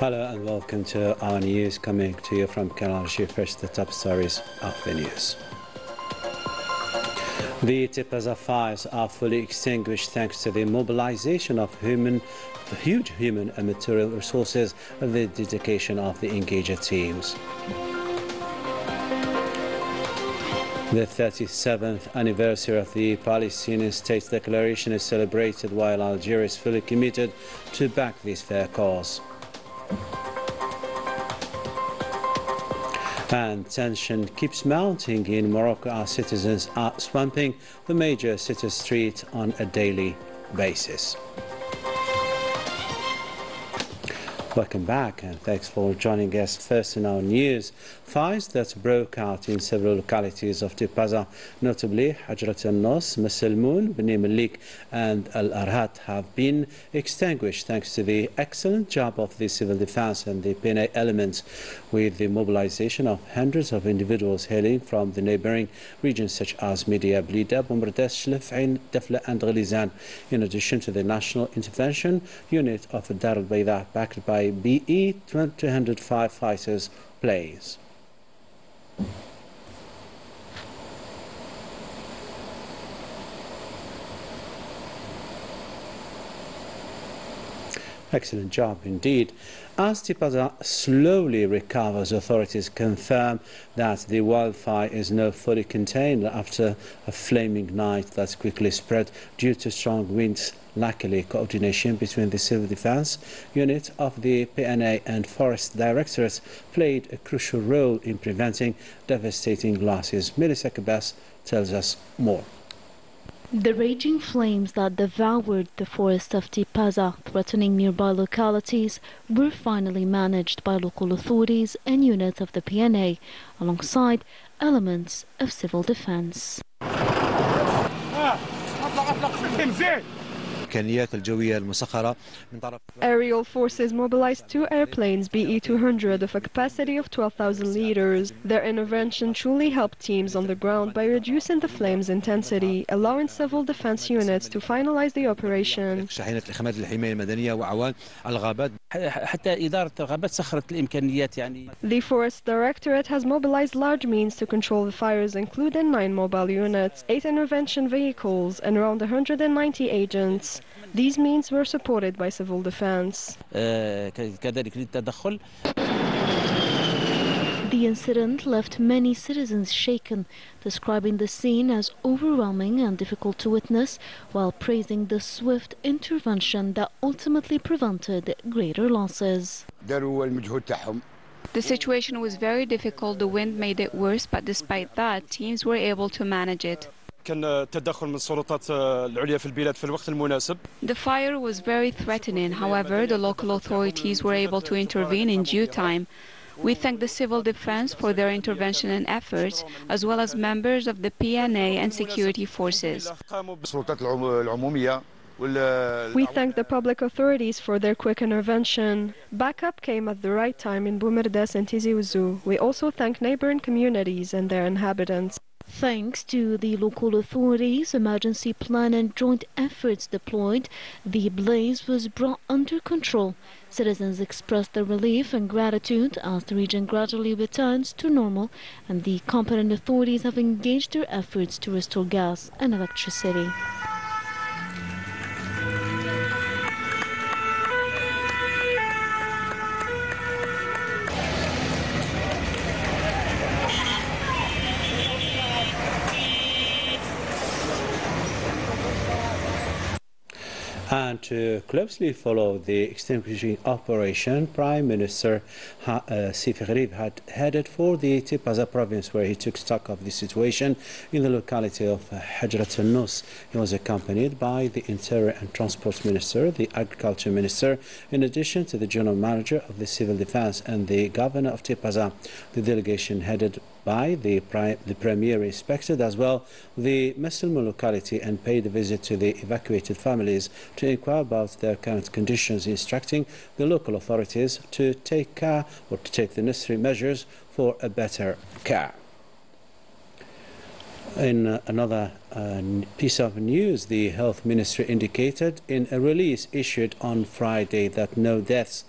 Hello and welcome to our news coming to you from Canal Algérie. First, the top stories of the news. The Tipaza fires are fully extinguished thanks to the mobilization of huge human and material resources and the dedication of the engaged teams. The 37th anniversary of the Palestinian State Declaration is celebrated while Algeria is fully committed to back this fair cause. And tension keeps mounting in Morocco as citizens are swamping the major city street on a daily basis. Welcome back and thanks for joining us. First in our news, fires that broke out in several localities of Tipaza, notably Hajrat al-Nos, Masalmoun, Beni Malik and Al-Arhat, have been extinguished thanks to the excellent job of the civil defense and the PNA elements, with the mobilization of hundreds of individuals hailing from the neighboring regions such as Media, Blida, Bombardes, Shlef'in, Dafla and Ghalizan, in addition to the National Intervention Unit of Dar al-Bayda, backed by BE 205 fighters plays. Excellent job indeed. As Tipaza slowly recovers, authorities confirm that the wildfire is now fully contained after a flaming night that quickly spread due to strong winds. Luckily, coordination between the Civil Defense Unit of the PNA and Forest Directorates played a crucial role in preventing devastating losses. Melissa Kabas tells us more. The raging flames that devoured the forest of Tipaza, threatening nearby localities, were finally managed by local authorities and units of the PNA, alongside elements of civil defense. Aerial forces mobilized 2 airplanes BE-200 of a capacity of 12,000 liters. Their intervention truly helped teams on the ground by reducing the flames' intensity, allowing civil defense units to finalize the operation. The Forest Directorate has mobilized large means to control the fires, including 9 mobile units, 8 intervention vehicles, and around 190 agents. These means were supported by civil defense. The incident left many citizens shaken, describing the scene as overwhelming and difficult to witness, while praising the swift intervention that ultimately prevented greater losses. The situation was very difficult. The wind made it worse, but despite that, teams were able to manage it. The fire was very threatening. However, the local authorities were able to intervene in due time. We thank the civil defense for their intervention and efforts, as well as members of the PNA and security forces. We thank the public authorities for their quick intervention. Backup came at the right time in Bombardes and Tizi Ouzou. We also thank neighboring communities and their inhabitants. Thanks to the local authorities, emergency plan and joint efforts deployed, the blaze was brought under control. Citizens expressed their relief and gratitude as the region gradually returns to normal, and the competent authorities have engaged their efforts to restore gas and electricity. And to closely follow the extinguishing operation, Prime Minister Sifi Gharib had headed for the Tipaza province, where he took stock of the situation in the locality of Hajrat al-Nos. He was accompanied by the Interior and Transport Minister, the Agriculture Minister, in addition to the General Manager of the Civil Defense and the Governor of Tipaza. The delegation headed by the Premier inspected as well the Masalmoun locality and paid a visit to the evacuated families to inquire about their current conditions, instructing the local authorities to take care or to take the necessary measures for a better care. In another piece of news, the health ministry indicated in a release issued on Friday that no death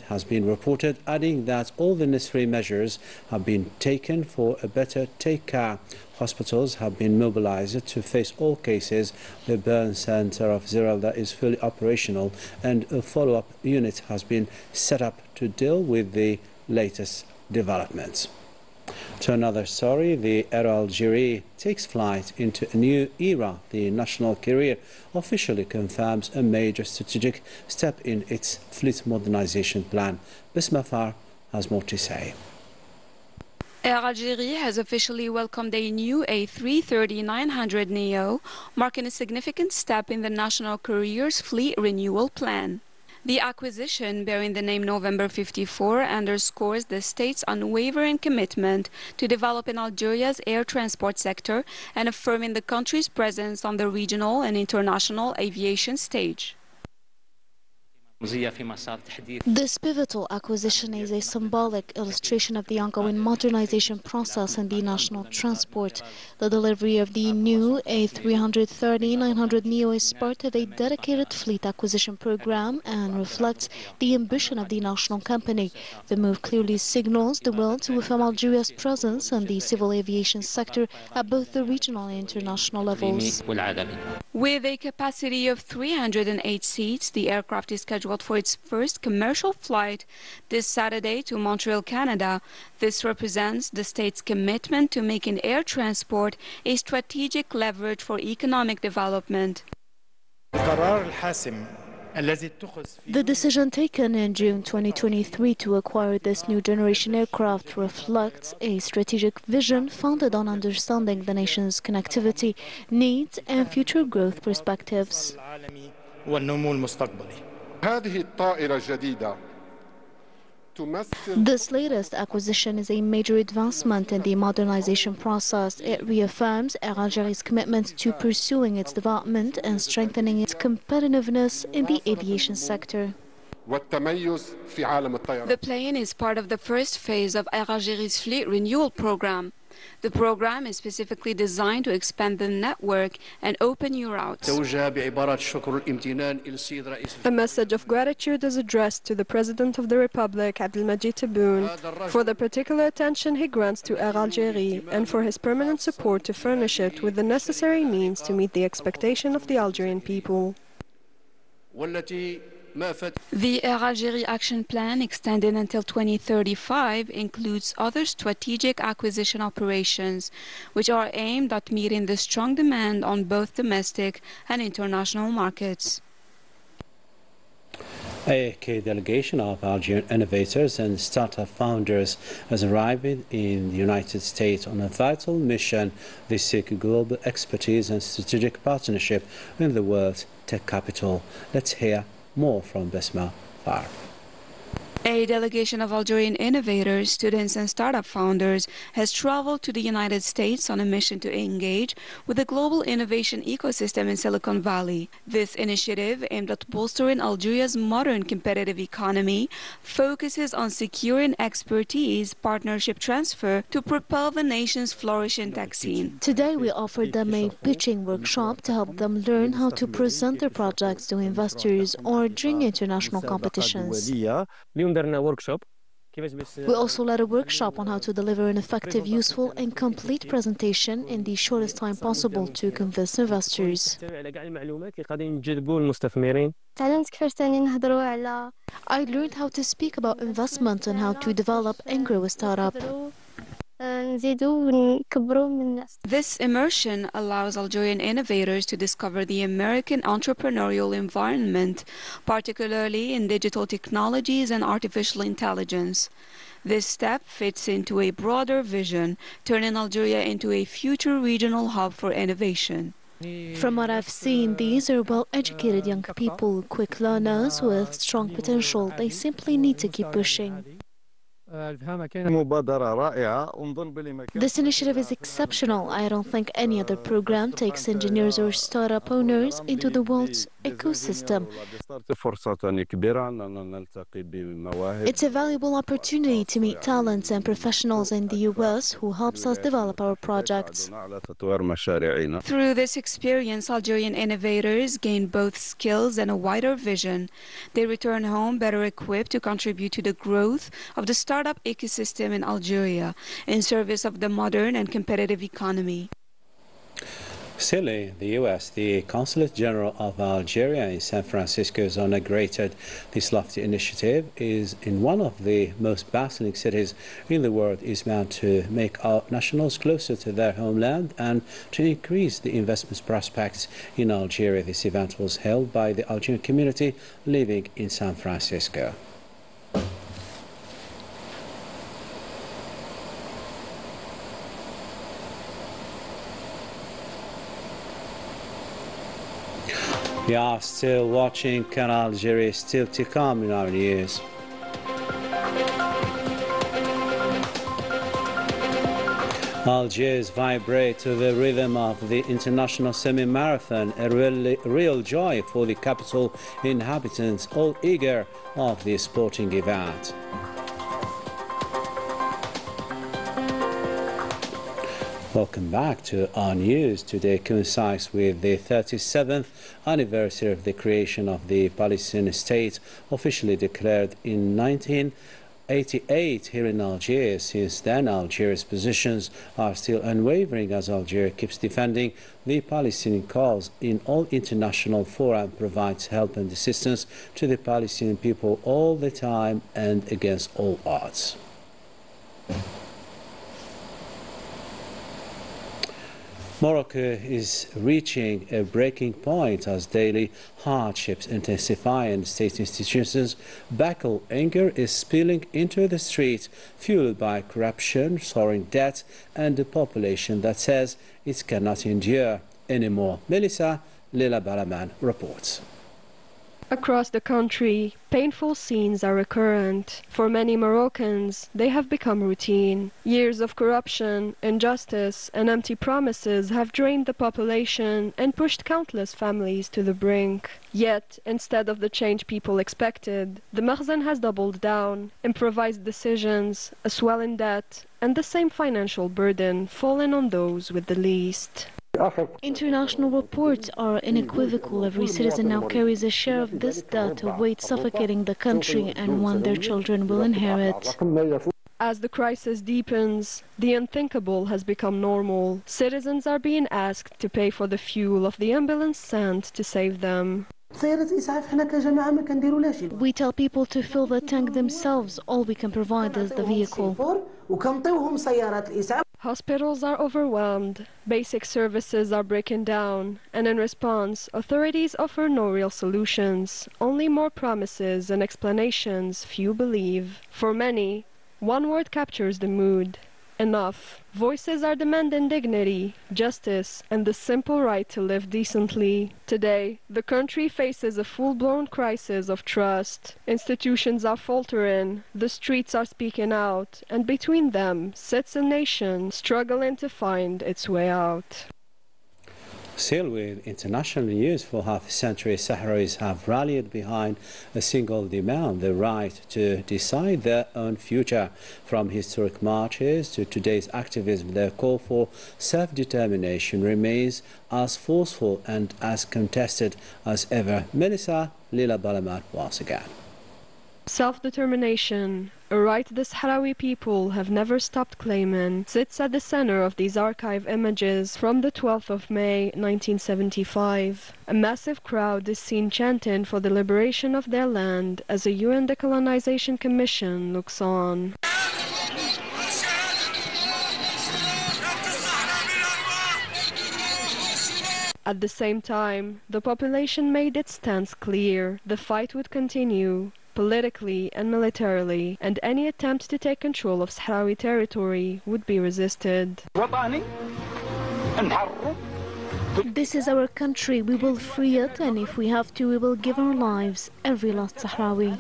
has been reported, adding that all the necessary measures have been taken for a better take care. Hospitals have been mobilized to face all cases. The burn center of Ziralda is fully operational, and a follow-up unit has been set up to deal with the latest developments. To another story, the Air Algérie takes flight into a new era. The national carrier officially confirms a major strategic step in its fleet modernization plan. Bisma Far has more to say. Air Algérie has officially welcomed a new A330-900 Neo, marking a significant step in the national carrier's fleet renewal plan. The acquisition, bearing the name November 54, underscores the state's unwavering commitment to developing Algeria's air transport sector and affirming the country's presence on the regional and international aviation stage. This pivotal acquisition is a symbolic illustration of the ongoing modernization process in the national transport. The delivery of the new A330-900 Neo is part of a dedicated fleet acquisition program and reflects the ambition of the national company. The move clearly signals the will to affirm Algeria's presence in the civil aviation sector at both the regional and international levels. With a capacity of 308 seats, the aircraft is scheduled for its first commercial flight this Saturday to Montreal, Canada. This represents the state's commitment to making air transport a strategic leverage for economic development. The decision taken in June 2023 to acquire this new generation aircraft reflects a strategic vision founded on understanding the nation's connectivity, needs, and future growth perspectives. This latest acquisition is a major advancement in the modernization process. It reaffirms Air Algérie's commitment to pursuing its development and strengthening its competitiveness in the aviation sector. The plane is part of the first phase of Air Algérie's fleet renewal program. The program is specifically designed to expand the network and open new routes. A message of gratitude is addressed to the President of the Republic, Abdelmajid Tebboune, for the particular attention he grants to Air Algérie and for his permanent support to furnish it with the necessary means to meet the expectation of the Algerian people. The Air Algérie Action Plan, extended until 2035, includes other strategic acquisition operations, which are aimed at meeting the strong demand on both domestic and international markets. A key delegation of Algerian innovators and startup founders has arrived in the United States on a vital mission. They seek global expertise and strategic partnership in the world's tech capital. Let's hear more from Bisma Far. A delegation of Algerian innovators, students, and startup founders has traveled to the United States on a mission to engage with the global innovation ecosystem in Silicon Valley. This initiative, aimed at bolstering Algeria's modern competitive economy, focuses on securing expertise, partnership transfer to propel the nation's flourishing tech scene. Today, we offered them a pitching workshop to help them learn how to present their projects to investors or during international competitions. We also led a workshop on how to deliver an effective, useful, and complete presentation in the shortest time possible to convince investors. I learned how to speak about investment and how to develop and grow a startup. This immersion allows Algerian innovators to discover the American entrepreneurial environment, particularly in digital technologies and artificial intelligence. This step fits into a broader vision, turning Algeria into a future regional hub for innovation. From what I've seen, these are well-educated young people, quick learners with strong potential. They simply need to keep pushing. This initiative is exceptional. I don't think any other program takes engineers or startup owners into the world's ecosystem. It's a valuable opportunity to meet talents and professionals in the US who helps us develop our projects. Through this experience, Algerian innovators gain both skills and a wider vision. They return home better equipped to contribute to the growth of the startup ecosystem in Algeria in service of the modern and competitive economy. Still in the U.S., the Consulate General of Algeria in San Francisco has inaugurated this lofty initiative. Is in one of the most bustling cities in the world, is meant to make our nationals closer to their homeland and to increase the investment prospects in Algeria. This event was held by the Algerian community living in San Francisco. We are still watching Canal, Algérie, still to come in our news. Algiers vibrate to the rhythm of the international semi-marathon, a real joy for the capital inhabitants, all eager of the sporting event. Welcome back to our news. Today coincides with the 37th anniversary of the creation of the Palestinian state, officially declared in 1988 here in Algiers. Since then, Algeria's positions are still unwavering as Algeria keeps defending the Palestinian cause in all international fora and provides help and assistance to the Palestinian people all the time and against all odds. Morocco is reaching a breaking point as daily hardships intensify and state institutions battle. Anger is spilling into the streets, fueled by corruption, soaring debt, and a population that says it cannot endure anymore. Melissa Lila Balaman reports. Across the country, painful scenes are recurrent. For many Moroccans, they have become routine. Years of corruption, injustice, and empty promises have drained the population and pushed countless families to the brink. Yet, instead of the change people expected, the Makhzen has doubled down. Improvised decisions, a swell in debt, and the same financial burden fallen on those with the least. International reports are unequivocal. Every citizen now carries a share of this debt, a weight suffocating the country and one their children will inherit. As the crisis deepens, the unthinkable has become normal. Citizens are being asked to pay for the fuel of the ambulance sent to save them. We tell people to fill the tank themselves. All we can provide is the vehicle. Hospitals are overwhelmed, basic services are breaking down, and in response, authorities offer no real solutions, only more promises and explanations few believe. For many, one word captures the mood: enough. Voices are demanding dignity, justice, and the simple right to live decently. Today, the country faces a full-blown crisis of trust. Institutions are faltering, the streets are speaking out, and between them sits a nation struggling to find its way out. Still with international news, for half a century, Sahrawis have rallied behind a single demand: the right to decide their own future. From historic marches to today's activism, their call for self-determination remains as forceful and as contested as ever. Melissa Lila Balamat once again. Self-determination, a right the Sahrawi people have never stopped claiming, sits at the center of these archive images from the 12th of May 1975. A massive crowd is seen chanting for the liberation of their land as a UN Decolonization Commission looks on. At the same time, the population made its stance clear. The fight would continue, politically and militarily, and any attempt to take control of Sahrawi territory would be resisted. This is our country. We will free it, and if we have to, we will give our lives. Every last Sahrawi.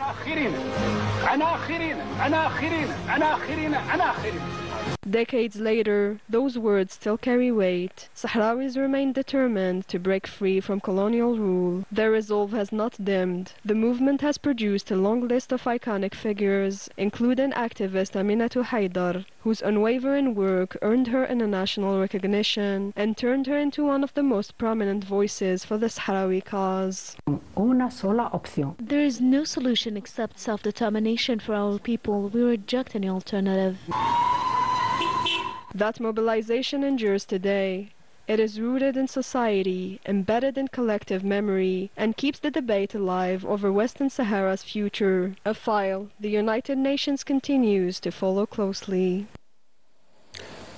Decades later, those words still carry weight. Sahrawis remain determined to break free from colonial rule. Their resolve has not dimmed. The movement has produced a long list of iconic figures, including activist Aminatu Haidar, whose unwavering work earned her international recognition and turned her into one of the most prominent voices for the Sahrawi cause. There is no solution except self-determination for our people. We reject any alternative. That mobilization endures today. It is rooted in society, embedded in collective memory, and keeps the debate alive over Western Sahara's future, a file the United Nations continues to follow closely.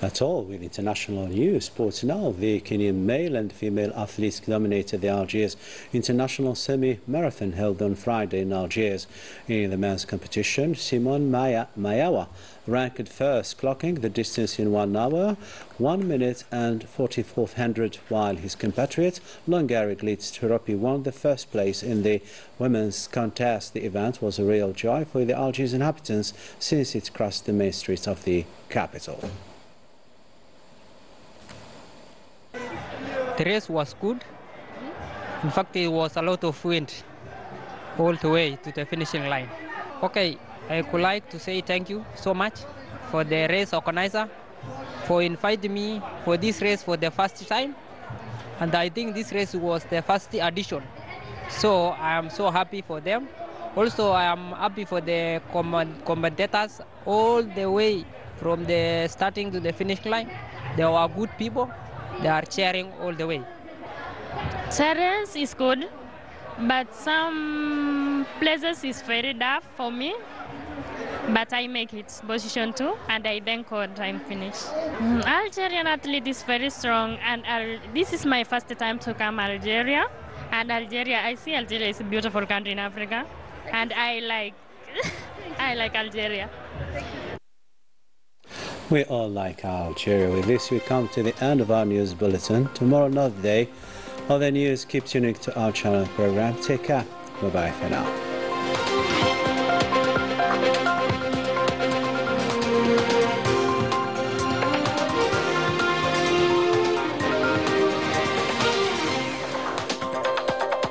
That's all with international news. Sports now. The Kenyan male and female athletes dominated the Algiers International Semi-Marathon held on Friday in Algiers. In the men's competition, Simon Mayawa ranked first, clocking the distance in 1 hour, 1 minute and 44th, while his compatriot, Longari Glitz Turopi, won the first place in the women's contest. The event was a real joy for the Algiers inhabitants since it crossed the main streets of the capital. The race was good. In fact, it was a lot of wind all the way to the finishing line. Okay, I would like to say thank you so much for the race organizer for inviting me for this race for the first time. And I think this race was the first edition. So I am so happy for them. Also, I am happy for the commentators all the way from the starting to the finish line. They were good people. They are cheering all the way. Terrace is good, but some places is very tough for me. But I make it position 2, and I thank God I'm finished. Algerian athlete is very strong, and this is my first time to come Algeria. And Algeria, I see Algeria is a beautiful country in Africa, and I like Algeria. We all like Algeria. With this, we come to the end of our news bulletin. Tomorrow, another day. Other news, keep tuning to our channel program. Take care. Bye-bye for now.